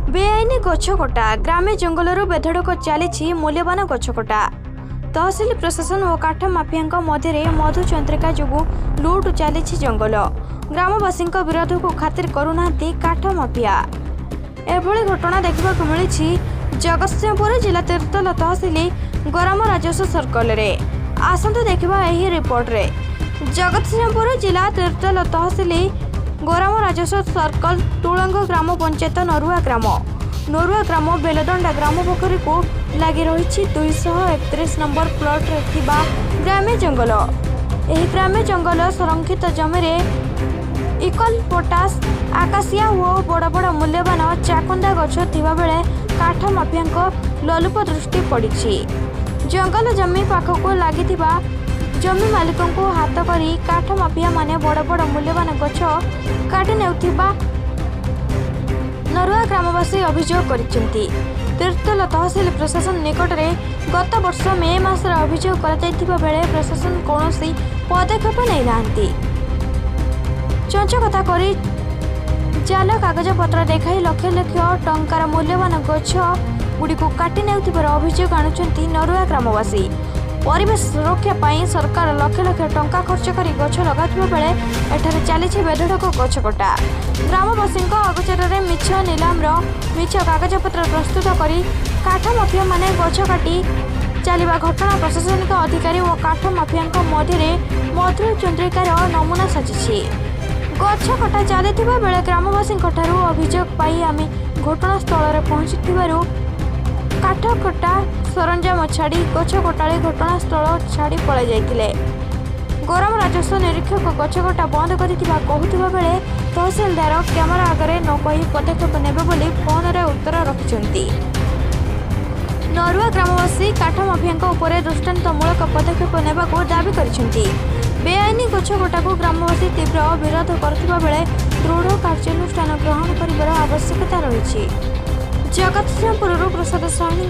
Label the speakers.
Speaker 1: बेआईनी गछ कटा ग्रामे जंगलरू बेधड़क चली मूल्यवान गछ कटा। तहसिल प्रशासन और काठ माफिया मध्य मधुचंद्रिका जो लुट चली जंगल। ग्रामवासी विरोध को खातिर करूना काठ माफिया। एभली घटना देखा मिली जगतसिंहपुर जिला तीर्तल तहसिल गरम राजस्व सर्कल रे। आसतु देखा यही रिपोर्ट रे। जगतसिंहपुर जिला तीर्तल तहसिल गरम राजस्व सर्कल तुलंग ग्राम पंचायत नरुआ ग्राम बेलदंडा ग्राम पोखरी को लगी रही 231 नंबर प्लॉट रे थिबा ग्राम्य जंगल। एही ग्राम्य जंगल संरक्षित जमी इकल पोटास आकाशिया और बड़ बड़ मूल्यवान चाकुंडा गछ थिबा बेले काठ माफिया ललुप दृष्टि पड़ी। जंगल जमी पाखक लगी जमी मालिकों को हाथ करी काठ माफिया माने बड़ बड़ मूल्यवान गछ काटी नेउथिबा नरुआ ग्रामवासी अभियोग करिसेंती। तीर्तल तहसिल प्रशासन निकट में गत वर्ष मे मास अभियोग करा बेले प्रशासन कौनसी पदक्षेप नहीं नांती। चंचकथा करी जाल कागज पत्र देखाई लक्ष लक्ष टंकार मूल्यवान गछ गुड़ी को काटी नेउथिबार अभियोग आणुचंती नरुआ ग्रामवासी। परिवेश सुरक्षा पाई सरकार लक्ष लक्ष टंका खर्च कर गछ लगाथिबा बेले एठारे चली बेधड़क गछ कटा। ग्रामवासी अगोचर में मिछ नीलाम मिछ कागजपत्र प्रस्तुत करी काठ माफिया माने गछ काटी चलिबा घटना प्रशासनिक अधिकारी और काठ माफिया मध्य मधुचंद्रिकार नमूना साजिछि। गछ कटा चलिथिबा बेले ग्रामवासी अभियोग पाई आमे घटनास्थल में पहुंचीथिबारु काठ कटा सरंजाम छाड़ी गछ कटाड़ी घटनास्थल छाड़ी पलाई जाइतिले। गरम राजस्व निरीक्षक गछ कटा बंद करिथिबा कहूथिबा बेले तहसीलदार कैमरा आगे न कही पदक्षेप नेबे बोली फोन रे उत्तर रखिछंती। नरुआ ग्रामवासी काठ माफिया उपरे दृष्टांतमूलक पदक्षेप नेबाको दाबी करिछंती। बेआईनी गछ कटाको ग्रामवासी तीव्र विरोध करथिबा बेले दृढ़ कार्यानुष्ठान ग्रहण करिबार आवश्यकता रहिछि। जगतसिंहपुर प्रसाद साहनी